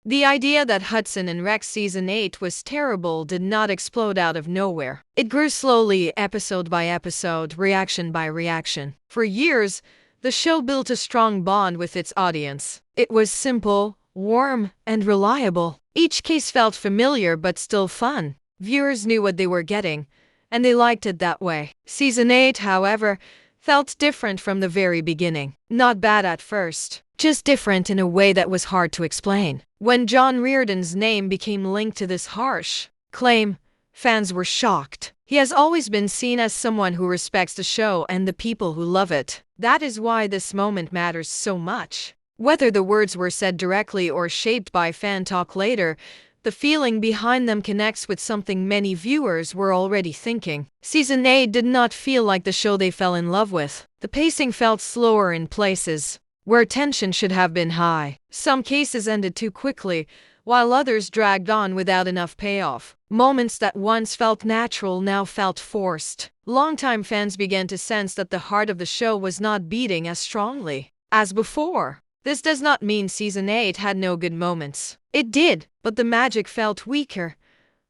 The idea that Hudson and Rex Season 8 was terrible did not explode out of nowhere. It grew slowly, episode by episode, reaction by reaction. For years, the show built a strong bond with its audience. It was simple, warm, and reliable. Each case felt familiar but still fun. Viewers knew what they were getting, and they liked it that way. Season 8, however, felt different from the very beginning. Not bad at first, just different in a way that was hard to explain. When John Reardon's name became linked to this harsh claim, fans were shocked. He has always been seen as someone who respects the show and the people who love it. That is why this moment matters so much. Whether the words were said directly or shaped by fan talk later, the feeling behind them connects with something many viewers were already thinking. Season 8 did not feel like the show they fell in love with. The pacing felt slower in places where tension should have been high. Some cases ended too quickly, while others dragged on without enough payoff. Moments that once felt natural now felt forced. Longtime fans began to sense that the heart of the show was not beating as strongly as before. This does not mean Season 8 had no good moments. It did, but the magic felt weaker,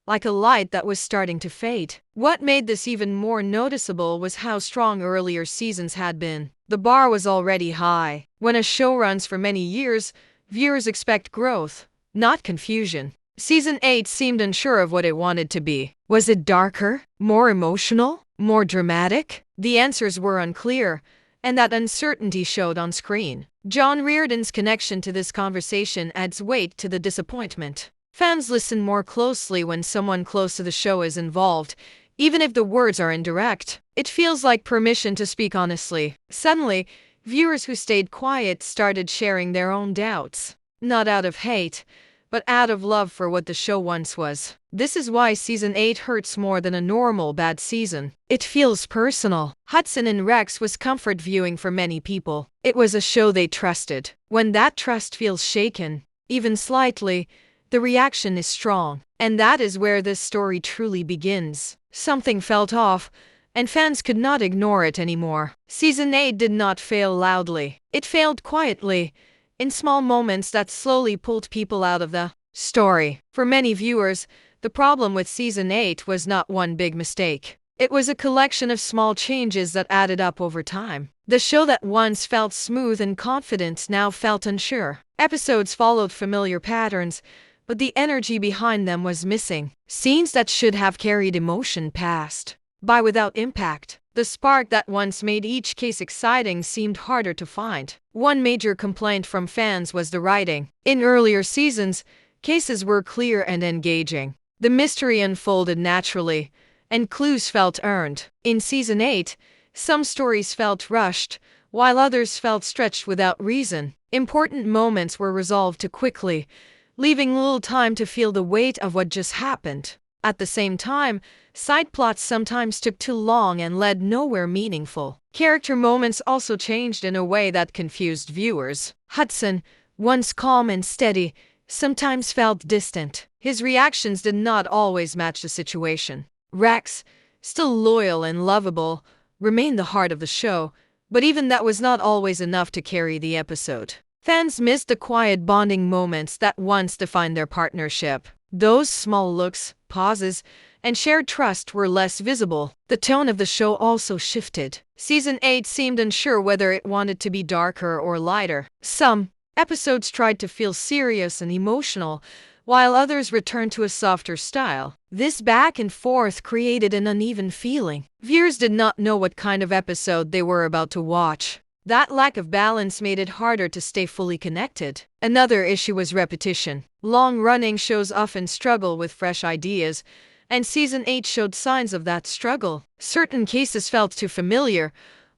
like a light that was starting to fade. What made this even more noticeable was how strong earlier seasons had been. The bar was already high. When a show runs for many years, viewers expect growth, not confusion. Season 8 seemed unsure of what it wanted to be. Was it darker? More emotional? More dramatic? The answers were unclear, and that uncertainty showed on screen. John Reardon's connection to this conversation adds weight to the disappointment. Fans listen more closely when someone close to the show is involved, even if the words are indirect. It feels like permission to speak honestly. Suddenly, viewers who stayed quiet started sharing their own doubts. Not out of hate, but out of love for what the show once was. This is why Season 8 hurts more than a normal bad season. It feels personal. Hudson and Rex was comfort viewing for many people. It was a show they trusted. When that trust feels shaken, even slightly, the reaction is strong. And that is where this story truly begins. Something felt off, and fans could not ignore it anymore. Season 8 did not fail loudly. It failed quietly, in small moments that slowly pulled people out of the story. For many viewers, the problem with Season 8 was not one big mistake. It was a collection of small changes that added up over time. The show that once felt smooth and confident now felt unsure. Episodes followed familiar patterns, but the energy behind them was missing. Scenes that should have carried emotion passed by without impact. The spark that once made each case exciting seemed harder to find. One major complaint from fans was the writing. In earlier seasons, cases were clear and engaging. The mystery unfolded naturally, and clues felt earned. In Season 8, some stories felt rushed, while others felt stretched without reason. Important moments were resolved too quickly, leaving little time to feel the weight of what just happened. At the same time, side plots sometimes took too long and led nowhere meaningful. Character moments also changed in a way that confused viewers. Hudson, once calm and steady, sometimes felt distant. His reactions did not always match the situation. Rex, still loyal and lovable, remained the heart of the show, but even that was not always enough to carry the episode. Fans missed the quiet bonding moments that once defined their partnership. Those small looks, pauses, and shared trust were less visible. The tone of the show also shifted. Season 8 seemed unsure whether it wanted to be darker or lighter. Some episodes tried to feel serious and emotional, while others returned to a softer style. This back and forth created an uneven feeling. Viewers did not know what kind of episode they were about to watch. That lack of balance made it harder to stay fully connected. Another issue was repetition. Long-running shows often struggle with fresh ideas, and Season 8 showed signs of that struggle. Certain cases felt too familiar,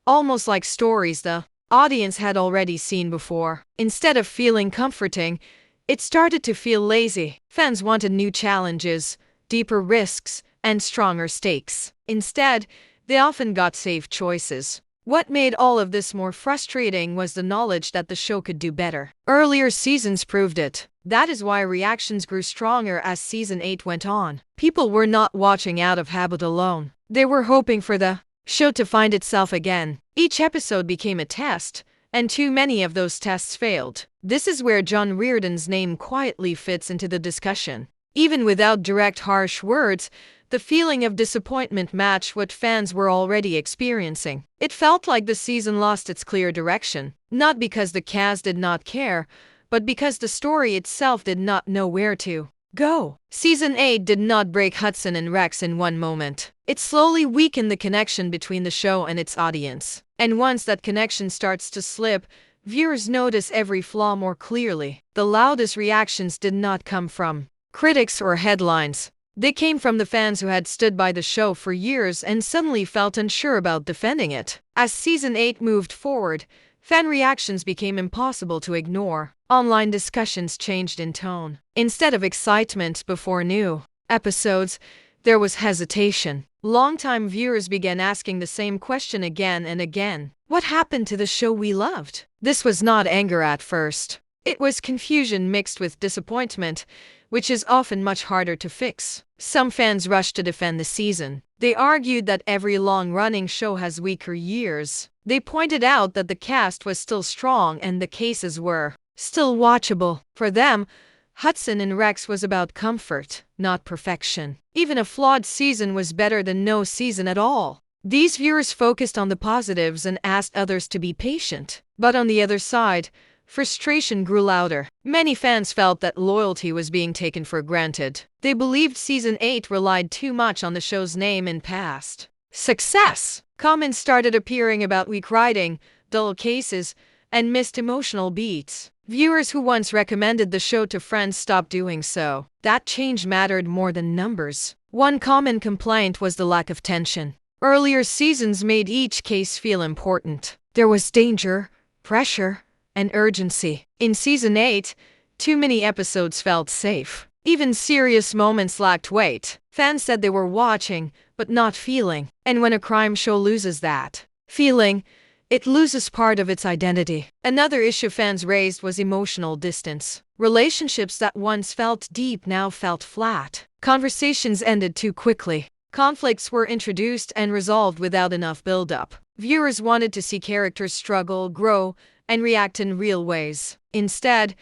almost like stories the audience had already seen before. Instead of feeling comforting, it started to feel lazy. Fans wanted new challenges, deeper risks, and stronger stakes. Instead, they often got safe choices. What made all of this more frustrating was the knowledge that the show could do better. Earlier seasons proved it. That is why reactions grew stronger as Season 8 went on. People were not watching out of habit alone. They were hoping for the show to find itself again. Each episode became a test, and too many of those tests failed. This is where John Reardon's name quietly fits into the discussion. Even without direct harsh words, the feeling of disappointment matched what fans were already experiencing. It felt like the season lost its clear direction, not because the cast did not care, but because the story itself did not know where to go. Season 8 did not break Hudson and Rex in one moment. It slowly weakened the connection between the show and its audience. And once that connection starts to slip, viewers notice every flaw more clearly. The loudest reactions did not come from critics or headlines. They came from the fans who had stood by the show for years and suddenly felt unsure about defending it. As Season 8 moved forward, fan reactions became impossible to ignore. Online discussions changed in tone. Instead of excitement before new episodes, there was hesitation. Longtime viewers began asking the same question again and again. What happened to the show we loved? This was not anger at first. It was confusion mixed with disappointment, which is often much harder to fix. Some fans rushed to defend the season. They argued that every long-running show has weaker years. They pointed out that the cast was still strong and the cases were still watchable. For them, Hudson and Rex was about comfort, not perfection. Even a flawed season was better than no season at all. These viewers focused on the positives and asked others to be patient. But on the other side, frustration grew louder. Many fans felt that loyalty was being taken for granted. They believed Season 8 relied too much on the show's name and past success. Comments started appearing about weak writing, dull cases, and missed emotional beats. Viewers who once recommended the show to friends stopped doing so. That change mattered more than numbers. One common complaint was the lack of tension. Earlier seasons made each case feel important. There was danger, pressure, and urgency. In Season 8, too many episodes felt safe. Even serious moments lacked weight. Fans said they were watching, but not feeling. And when a crime show loses that feeling, it loses part of its identity. Another issue fans raised was emotional distance. Relationships that once felt deep now felt flat. Conversations ended too quickly. Conflicts were introduced and resolved without enough build-up. Viewers wanted to see characters struggle, grow, and react in real ways. Instead,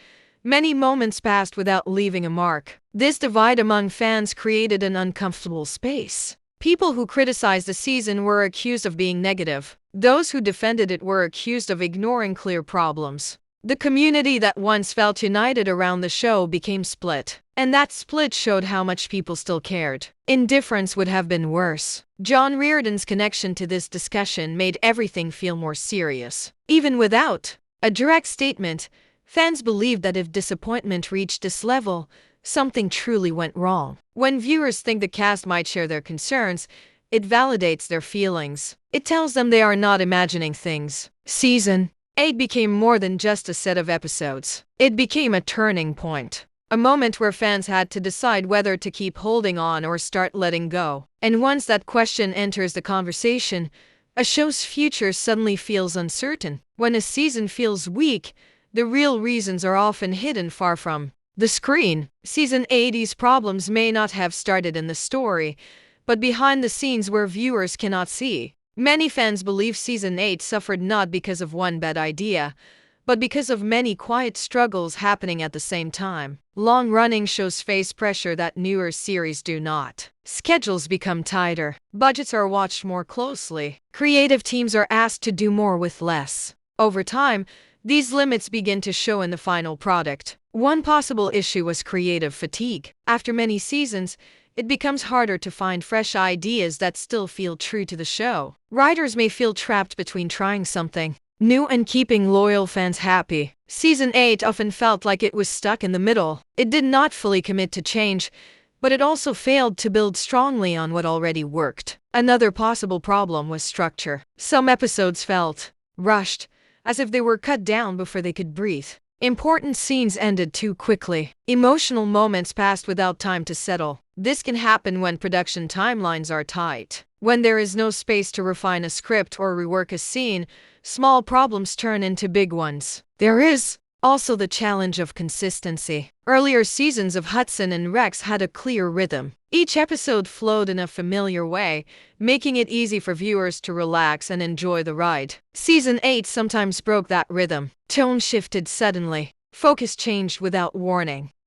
many moments passed without leaving a mark. This divide among fans created an uncomfortable space. People who criticized the season were accused of being negative. Those who defended it were accused of ignoring clear problems. The community that once felt united around the show became split. And that split showed how much people still cared. Indifference would have been worse. John Reardon's connection to this discussion made everything feel more serious. Even without a direct statement, fans believed that if disappointment reached this level, something truly went wrong. When viewers think the cast might share their concerns, it validates their feelings. It tells them they are not imagining things. Season 8 became more than just a set of episodes. It became a turning point. A moment where fans had to decide whether to keep holding on or start letting go. And once that question enters the conversation, a show's future suddenly feels uncertain. When a season feels weak, the real reasons are often hidden far from the screen. Season 80's problems may not have started in the story, but behind the scenes where viewers cannot see. Many fans believe Season 8 suffered not because of one bad idea, but because of many quiet struggles happening at the same time. Long-running shows face pressure that newer series do not. Schedules become tighter. Budgets are watched more closely. Creative teams are asked to do more with less. Over time, these limits begin to show in the final product. One possible issue was creative fatigue. After many seasons, it becomes harder to find fresh ideas that still feel true to the show. Writers may feel trapped between trying something new and keeping loyal fans happy. Season 8 often felt like it was stuck in the middle. It did not fully commit to change, but it also failed to build strongly on what already worked. Another possible problem was structure. Some episodes felt rushed, as if they were cut down before they could breathe. Important scenes ended too quickly. Emotional moments passed without time to settle. This can happen when production timelines are tight. When there is no space to refine a script or rework a scene, small problems turn into big ones. There is also the challenge of consistency. Earlier seasons of Hudson and Rex had a clear rhythm. Each episode flowed in a familiar way, making it easy for viewers to relax and enjoy the ride. Season 8 sometimes broke that rhythm. Tone shifted suddenly. Focus changed without warning.